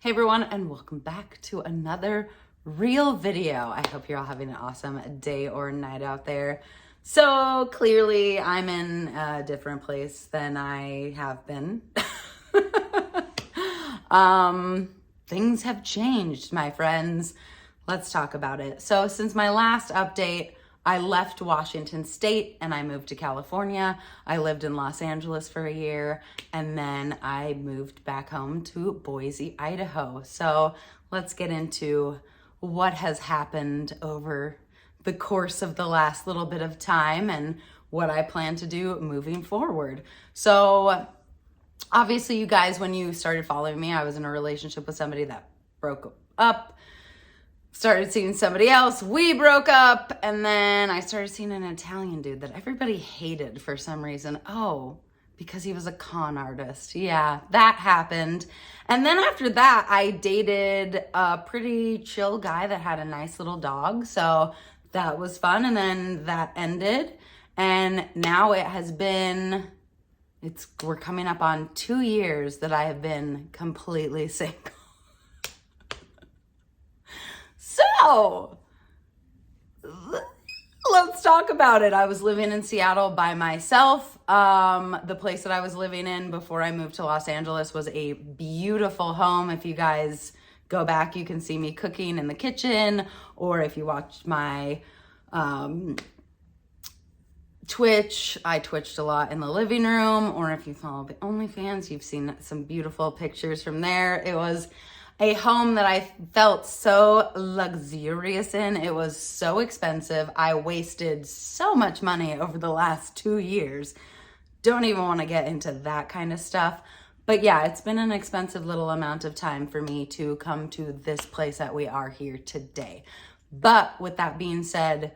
Hey everyone, and welcome back to another real video. I hope you're all having an awesome day or night out there. So clearly I'm in a different place than I have been. Things have changed, my friends. Let's talk about it. So since my last update, I left Washington State and I moved to California. I lived in Los Angeles for a year and then I moved back home to Boise, Idaho. So let's get into what has happened over the course of the last little bit of time and what I plan to do moving forward. So obviously, you guys, when you started following me, I was in a relationship with somebody that broke up. Started seeing somebody else, we broke up, and then I started seeing an Italian dude that everybody hated for some reason. Oh, because he was a con artist. Yeah, that happened. And then after that, I dated a pretty chill guy that had a nice little dog, so that was fun, and then that ended. And now it has been, we're coming up on 2 years that I have been completely single. So, let's talk about it. I was living in Seattle by myself. The place that I was living in before I moved to Los Angeles was a beautiful home. If you guys go back, you can see me cooking in the kitchen, or if you watch my Twitch, I twitched a lot in the living room, or if you follow the OnlyFans, you've seen some beautiful pictures from there. It was a home that I felt so luxurious in. It was so expensive. I wasted so much money over the last 2 years. Don't even want to get into that kind of stuff. But yeah, it's been an expensive little amount of time for me to come to this place that we are here today. But with that being said,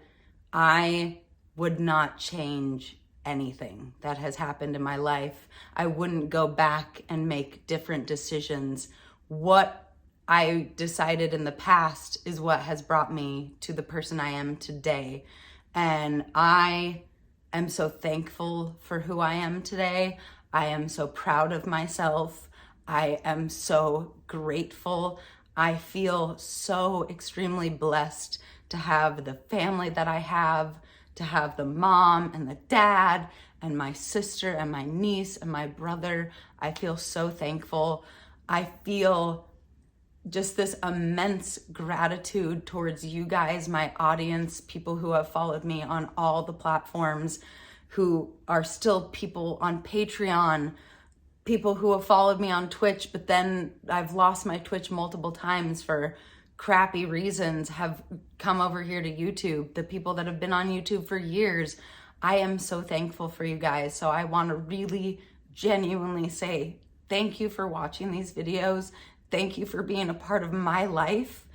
I would not change anything that has happened in my life. I wouldn't go back and make different decisions. What I decided in the past is what has brought me to the person I am today. And I am so thankful for who I am today. I am so proud of myself. I am so grateful. I feel so extremely blessed to have the family that I have, to have the mom and the dad and my sister and my niece and my brother. I feel so thankful. I feel just this immense gratitude towards you guys, my audience, people who have followed me on all the platforms, who are still people on Patreon, people who have followed me on Twitch, but then I've lost my Twitch multiple times for crappy reasons, have come over here to YouTube, the people that have been on YouTube for years. I am so thankful for you guys. So I want to really genuinely say thank you for watching these videos. Thank you for being a part of my life.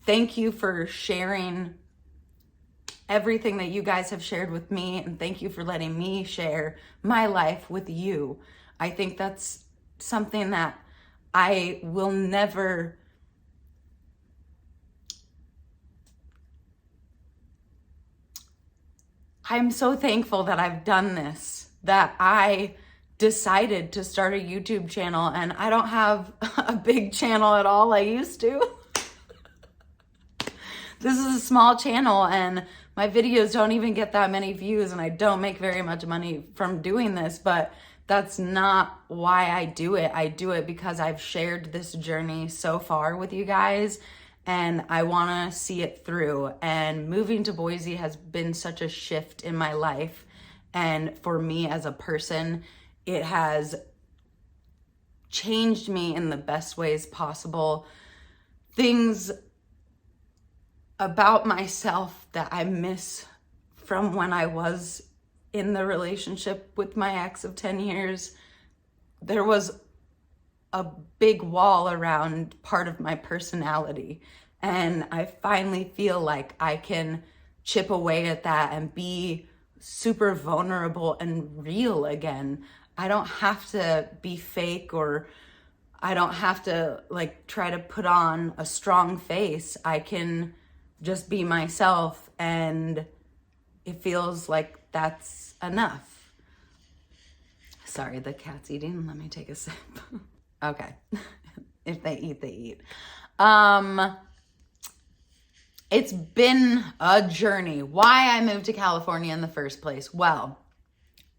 Thank you for sharing everything that you guys have shared with me. And thank you for letting me share my life with you. I think that's something that I will never I'm so thankful that I've done this, that I decided to start a YouTube channel, and I don't have a big channel at all. I used to. This is a small channel and my videos don't even get that many views, and I don't make very much money from doing this, but that's not why I do it. I do it because I've shared this journey so far with you guys and I want to see it through. And moving to Boise has been such a shift in my life. And for me as a person, it has changed me in the best ways possible. Things about myself that I miss from when I was in the relationship with my ex of 10 years. There was a big wall around part of my personality. And I finally feel like I can chip away at that and be super vulnerable and real again. I don't have to be fake, or I don't have to try to put on a strong face. I can just be myself, and it feels like that's enough. Sorry, the cat's eating. Let me take a sip. Okay. If they eat, they eat. It's been a journey. Why I moved to California in the first place? Well,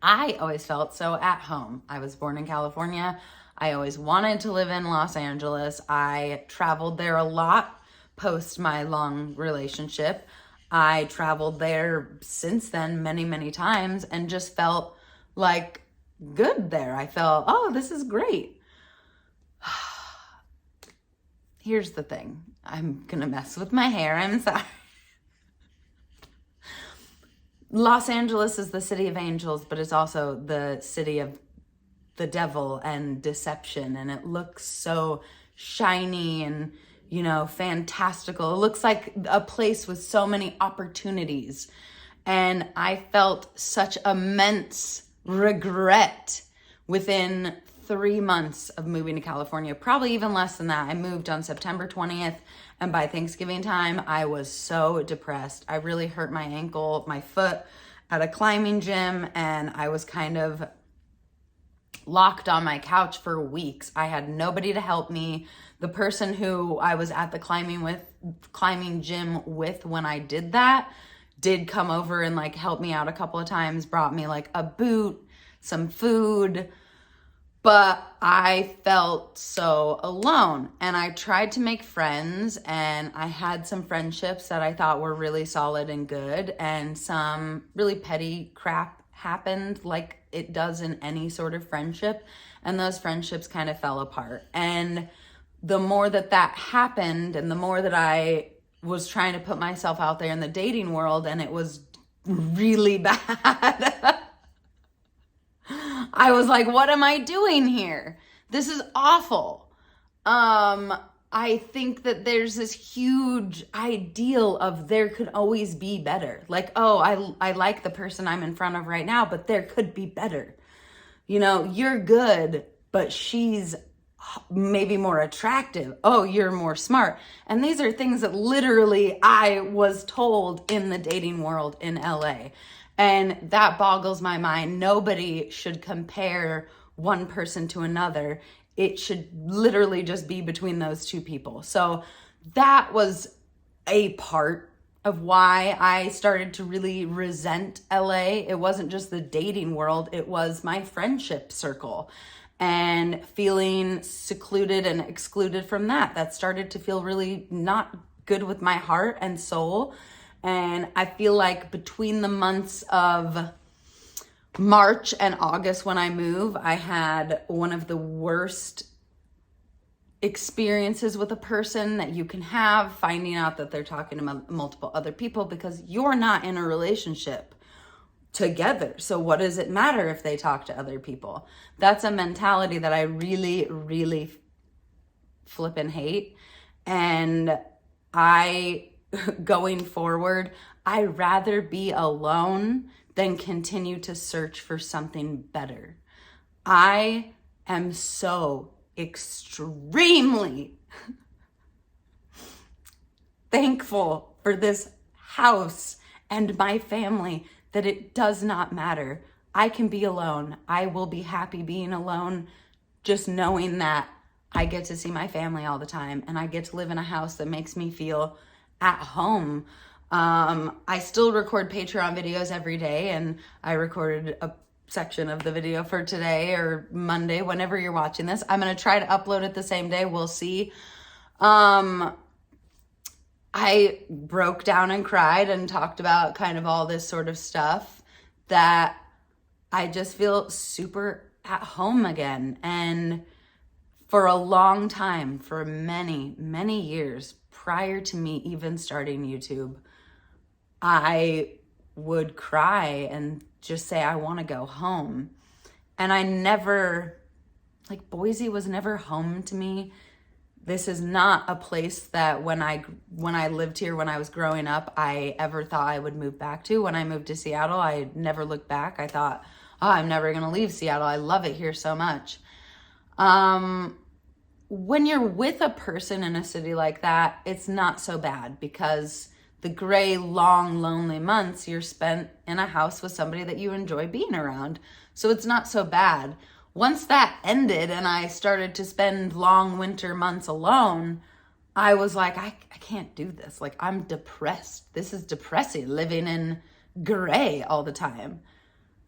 I always felt so at home. I was born in California. I always wanted to live in Los Angeles. I traveled there a lot post my long relationship. I traveled there since then many, many times and just felt like good there. I felt, oh, this is great. Here's the thing. I'm gonna mess with my hair. I'm sorry. Los Angeles is the city of angels, but it's also the city of the devil and deception. And it looks so shiny and, fantastical. It looks like a place with so many opportunities. And I felt such immense regret within 3 months of moving to California, probably even less than that. I moved on September 20th, and by Thanksgiving time, I was so depressed. I really hurt my ankle, my foot at a climbing gym, and I was kind of locked on my couch for weeks. I had nobody to help me. The person who I was at the climbing gym with when I did that did come over and help me out a couple of times, brought me a boot, some food, but I felt so alone. And I tried to make friends, and I had some friendships that I thought were really solid and good, and some really petty crap happened like it does in any sort of friendship, and those friendships kind of fell apart. And the more that happened, and the more that I was trying to put myself out there in the dating world, and it was really bad. I was like, what am I doing here? This is awful. I think that there's this huge ideal of there could always be better. I like the person I'm in front of right now, but there could be better. You're good, but she's maybe more attractive. Oh, you're more smart. And these are things that literally I was told in the dating world in LA. And that boggles my mind. Nobody should compare one person to another. It should literally just be between those two people. So that was a part of why I started to really resent LA. It wasn't just the dating world, it was my friendship circle. And feeling secluded and excluded from that. That started to feel really not good with my heart and soul. And I feel like between the months of March and August when I moved, I had one of the worst experiences with a person that you can have, finding out that they're talking to multiple other people because you're not in a relationship together. So what does it matter if they talk to other people? That's a mentality that I really, really flippin' hate. And going forward, I'd rather be alone than continue to search for something better. I am so extremely thankful for this house and my family that it does not matter. I can be alone. I will be happy being alone, just knowing that I get to see my family all the time and I get to live in a house that makes me feel at home. I still record Patreon videos every day, and I recorded a section of the video for today or Monday, whenever you're watching this. I'm going to try to upload it the same day. We'll see. I broke down and cried and talked about kind of all this sort of stuff that I just feel super at home again. And for a long time, for many, many years prior to me even starting YouTube, I would cry and just say, I want to go home. And I never, Boise was never home to me. This is not a place that when I lived here, when I was growing up, I ever thought I would move back to. When I moved to Seattle, I never looked back. I thought, oh, I'm never going to leave Seattle. I love it here so much. When you're with a person in a city like that, it's not so bad because the gray, long, lonely months you're spent in a house with somebody that you enjoy being around. So it's not so bad. once that ended and I started to spend long winter months alone, I was like, I can't do this. Like, I'm depressed. This is depressing, living in gray all the time.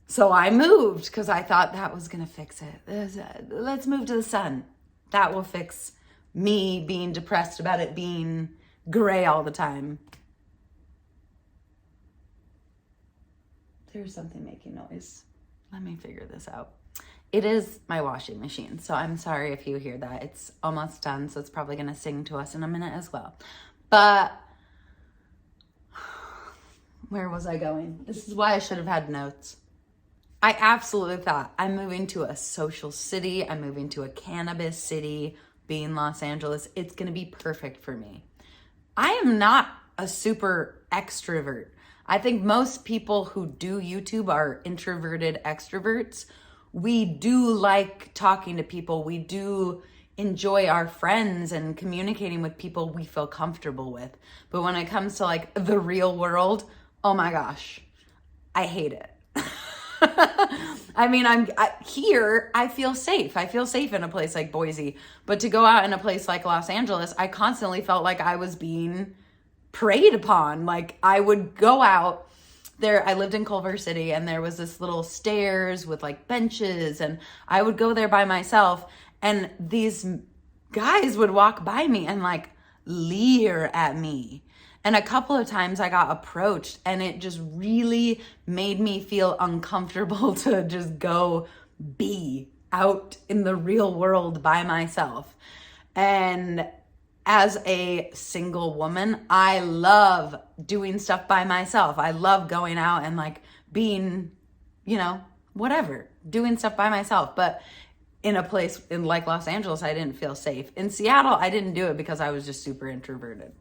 So I moved because I thought that was going to fix it. Let's move to the sun. That will fix me being depressed about it being gray all the time. There's something making noise. Let me figure this out. It is my washing machine, so I'm sorry if you hear that. It's almost done, so it's probably going to sing to us in a minute as well. But where was I going? This is why I should have had notes. I absolutely thought, I'm moving to a social city. I'm moving to a cannabis city, being Los Angeles. It's going to be perfect for me. I am not a super extrovert. I think most people who do YouTube are introverted extroverts. We do like talking to people. We do enjoy our friends and communicating with people we feel comfortable with. But when it comes to like the real world, oh my gosh, I hate it. I mean, here, I feel safe. I feel safe in a place like Boise. But to go out in a place like Los Angeles, I constantly felt like I was being preyed upon. Like, I would go out there. I lived in Culver City, and there was this little stairs with like benches, and I would go there by myself, and these guys would walk by me and like leer at me. And a couple of times I got approached, and it just really made me feel uncomfortable to just go be out in the real world by myself. And as a single woman, I love doing stuff by myself. I love going out and like being, whatever, doing stuff by myself. But in a place in like Los Angeles, I didn't feel safe. In Seattle, I didn't do it because I was just super introverted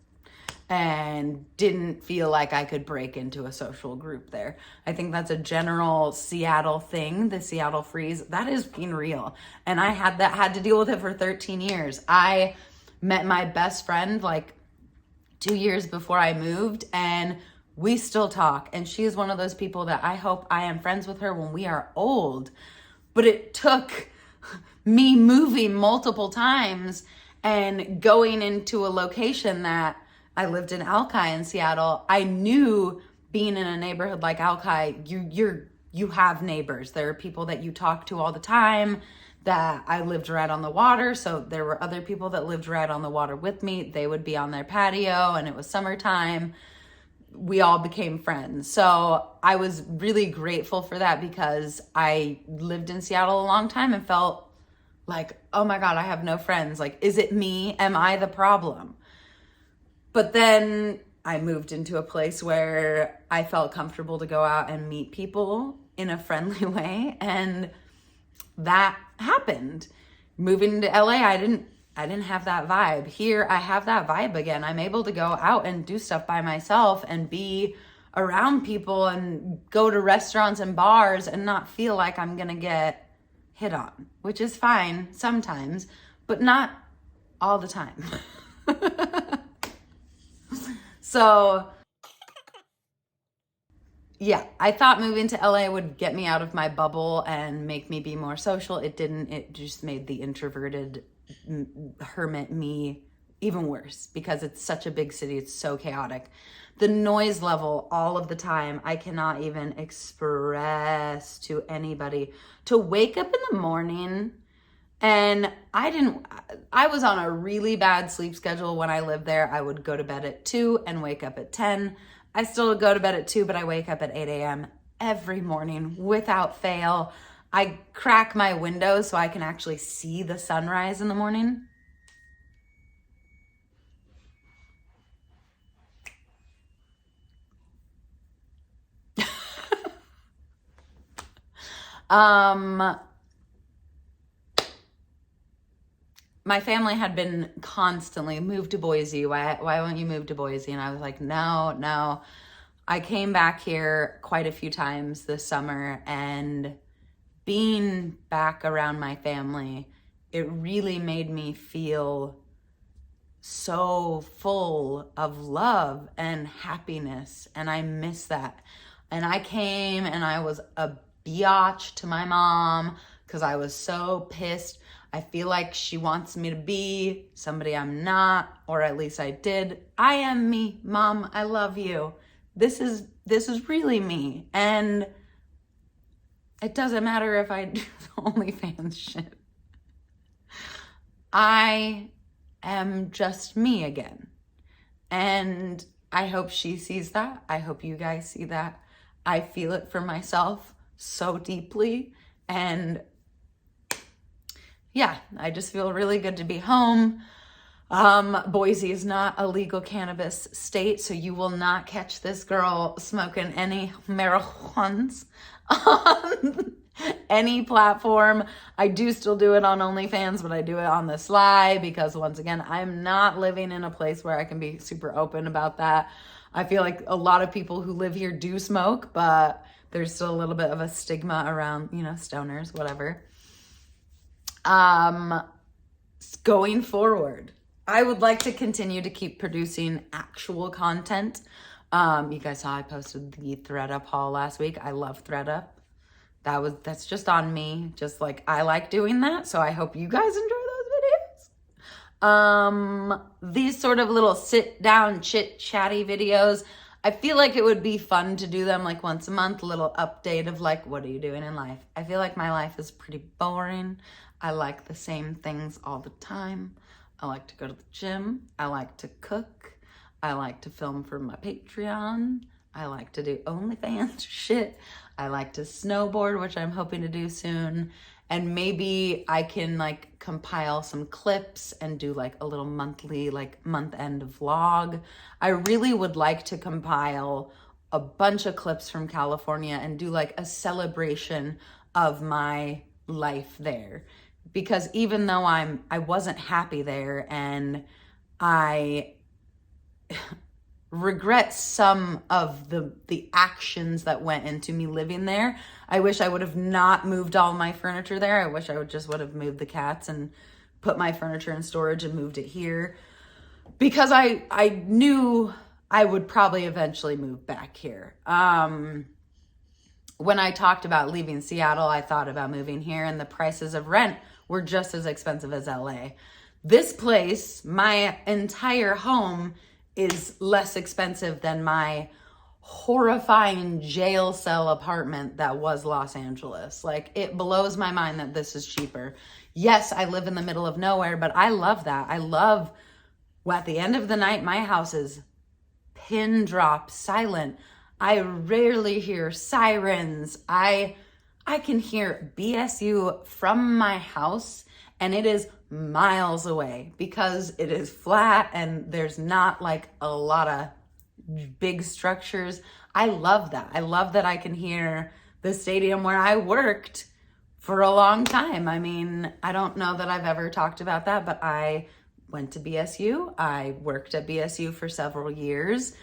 and didn't feel like I could break into a social group there. I think that's a general Seattle thing, the Seattle freeze. That is being real. And I had to deal with it for 13 years. I met my best friend like 2 years before I moved, and we still talk. And she is one of those people that I hope I am friends with her when we are old. But it took me moving multiple times and going into a location that I lived in Alki in Seattle. I knew being in a neighborhood like Alki, you have neighbors. There are people that you talk to all the time. That I lived right on the water, so there were other people that lived right on the water with me. They would be on their patio, and it was summertime. We all became friends. So I was really grateful for that because I lived in Seattle a long time and felt like, oh my God, I have no friends. Like, is it me? Am I the problem? But then I moved into a place where I felt comfortable to go out and meet people in a friendly way, and that happened. Moving to LA, I didn't have that vibe. Here, I have that vibe again. I'm able to go out and do stuff by myself and be around people and go to restaurants and bars and not feel like I'm gonna get hit on, which is fine sometimes, but not all the time. So yeah, I thought moving to LA would get me out of my bubble and make me be more social. It didn't. It just made the introverted hermit me even worse because it's such a big city. It's so chaotic. The noise level all of the time, I cannot even express to anybody. To wake up in the morning, and I was on a really bad sleep schedule when I lived there. I would go to bed at 2 and wake up at 10. I still go to bed at 2, but I wake up at 8 a.m. every morning without fail. I crack my windows so I can actually see the sunrise in the morning. My family had been constantly, move to Boise. Why won't you move to Boise? And I was like, no. I came back here quite a few times this summer, and being back around my family, it really made me feel so full of love and happiness, and I miss that. And I came and I was a biatch to my mom because I was so pissed. I feel like she wants me to be somebody I'm not, or at least I did. I am me, Mom. I love you. This is really me. And it doesn't matter if I do the OnlyFans shit. I am just me again. And I hope she sees that. I hope you guys see that. I feel it for myself so deeply. And yeah, I just feel really good to be home. Boise is not a legal cannabis state, so you will not catch this girl smoking any marijuans on any platform. I do still do it on OnlyFans, but I do it on the sly because, once again, I'm not living in a place where I can be super open about that. I feel like a lot of people who live here do smoke, but there's still a little bit of a stigma around, stoners, whatever. Going forward, I would like to continue to keep producing actual content. You guys saw I posted the ThreadUp haul last week. I love ThreadUp. That's just on me. Just like I like doing that. So I hope you guys enjoy those videos. These sort of little sit down chit chatty videos, I feel like it would be fun to do them like once a month, a little update of like, what are you doing in life? I feel like my life is pretty boring. I like the same things all the time. I like to go to the gym. I like to cook. I like to film for my Patreon. I like to do OnlyFans shit. I like to snowboard, which I'm hoping to do soon. And maybe I can like compile some clips and do like a little monthly, like month end vlog. I really would like to compile a bunch of clips from California and do like a celebration of my life there. Because even though I wasn't happy there, and I regret some of the actions that went into me living there. I wish I would have not moved all my furniture there. I wish I would have moved the cats and put my furniture in storage and moved it here, because I knew I would probably eventually move back here. When I talked about leaving Seattle, I thought about moving here, and the prices of rent were just as expensive as LA. This place, my entire home, is less expensive than my horrifying jail cell apartment that was Los Angeles. Like, it blows my mind that this is cheaper. Yes, I live in the middle of nowhere, but I love that. I love, well, at the end of the night, my house is pin drop silent. I rarely hear sirens. I can hear BSU from my house, and it is miles away because it is flat and there's not like a lot of big structures. I love that. I love that I can hear the stadium where I worked for a long time. I mean, I don't know that I've ever talked about that, but I went to BSU. I worked at BSU for several years.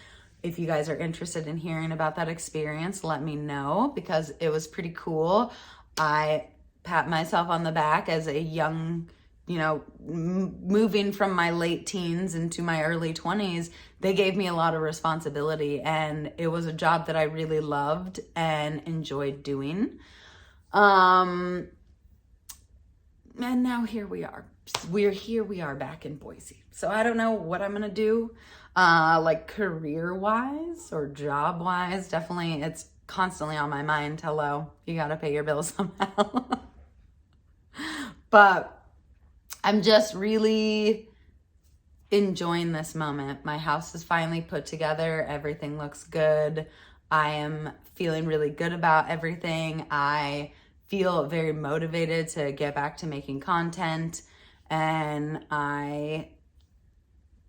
If you guys are interested in hearing about that experience, let me know, because it was pretty cool. I pat myself on the back as a young, moving from my late teens into my early 20s, they gave me a lot of responsibility, and it was a job that I really loved and enjoyed doing. And now here we are. We are back in Boise. So I don't know what I'm gonna do, like career-wise or job-wise. Definitely, it's constantly on my mind. Hello, you gotta pay your bills somehow. But I'm just really enjoying this moment. My house is finally put together. Everything looks good. I am feeling really good about everything. I feel very motivated to get back to making content, and I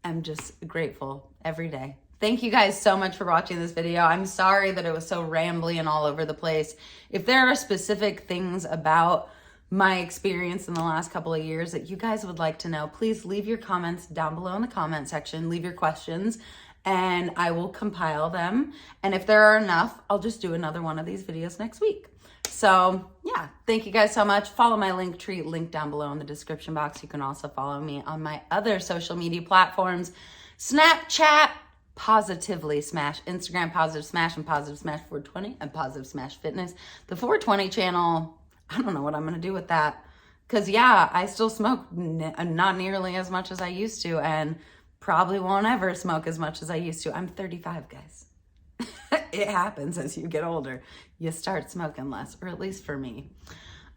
am just grateful every day. Thank you guys so much for watching this video. I'm sorry that it was so rambly and all over the place. If there are specific things about my experience in the last couple of years that you guys would like to know, please leave your comments down below in the comment section. Leave your questions and I will compile them. And if there are enough, I'll just do another one of these videos next week. So yeah, thank you guys so much. Follow my Linktree, link down below in the description box. You can also follow me on my other social media platforms: Snapchat, Positively Smash, Instagram, Positive Smash, and Positive Smash 420, and Positive Smash Fitness. The 420 channel, I don't know what I'm going to do with that. Because, yeah, I still smoke not nearly as much as I used to, and probably won't ever smoke as much as I used to. I'm 35, guys. It happens as you get older. You start smoking less, or at least for me.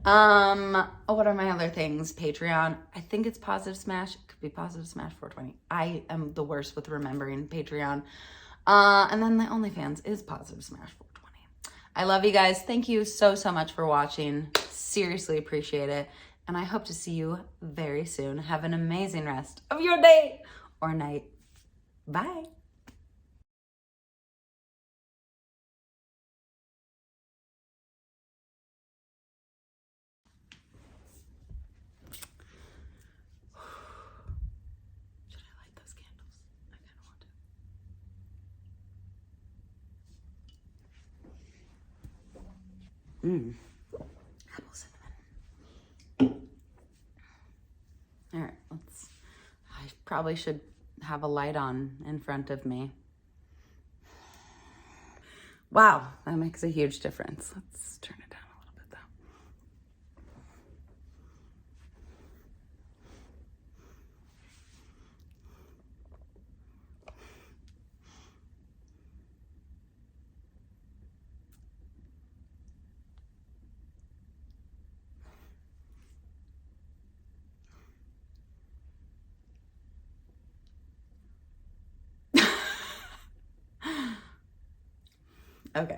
What are my other things? Patreon. I think it's Positive Smash. It could be Positive Smash 420. I am the worst with remembering Patreon. And then the OnlyFans is Positive Smash 420. I love you guys. Thank you so much for watching. Seriously appreciate it. And I hope to see you very soon. Have an amazing rest of your day or night. Bye. Should I light those candles? I kind of want to. Apple cinnamon. All right, I probably should have a light on in front of me. Wow, that makes a huge difference. Let's turn it down a little bit though. Okay.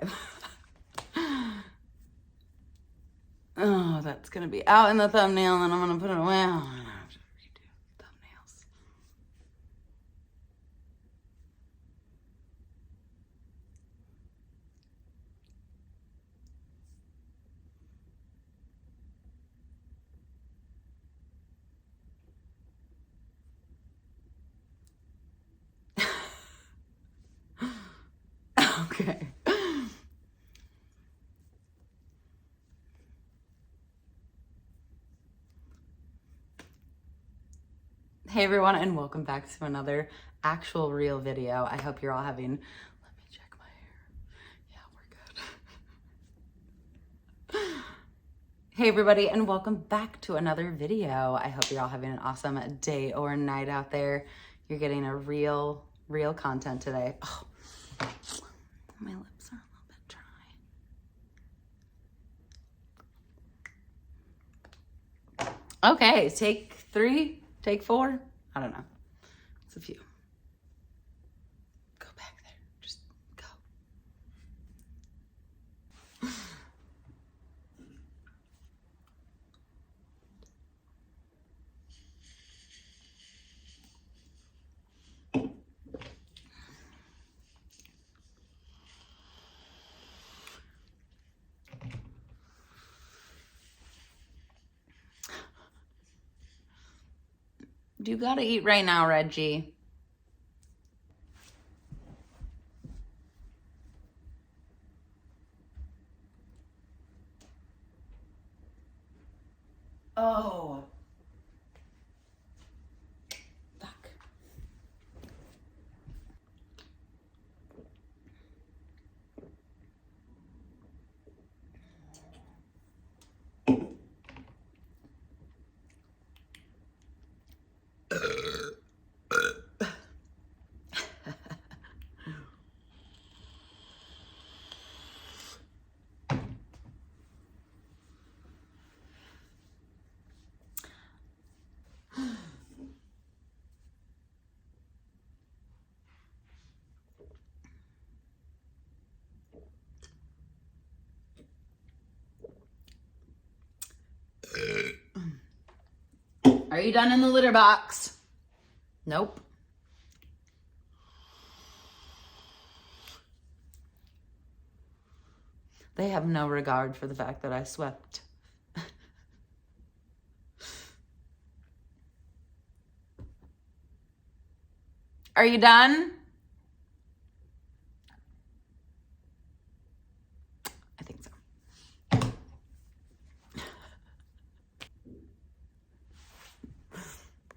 Oh, that's gonna be out in the thumbnail, and I'm gonna put it away. Oh, I'm gonna have to redo thumbnails. Okay. Hey everyone, and welcome back to another actual real video. I hope you're all having, let me check my hair. Yeah, we're good. Hey everybody, and welcome back to another video. I hope you're all having an awesome day or night out there. You're getting a real content today. Oh, my lips are a little bit dry. Okay, take 3, take 4. I don't know. It's a few. Go back there. Just go. You gotta eat right now, Reggie. Oh. Fuck. Are you done in the litter box? Nope. They have no regard for the fact that I swept. Are you done?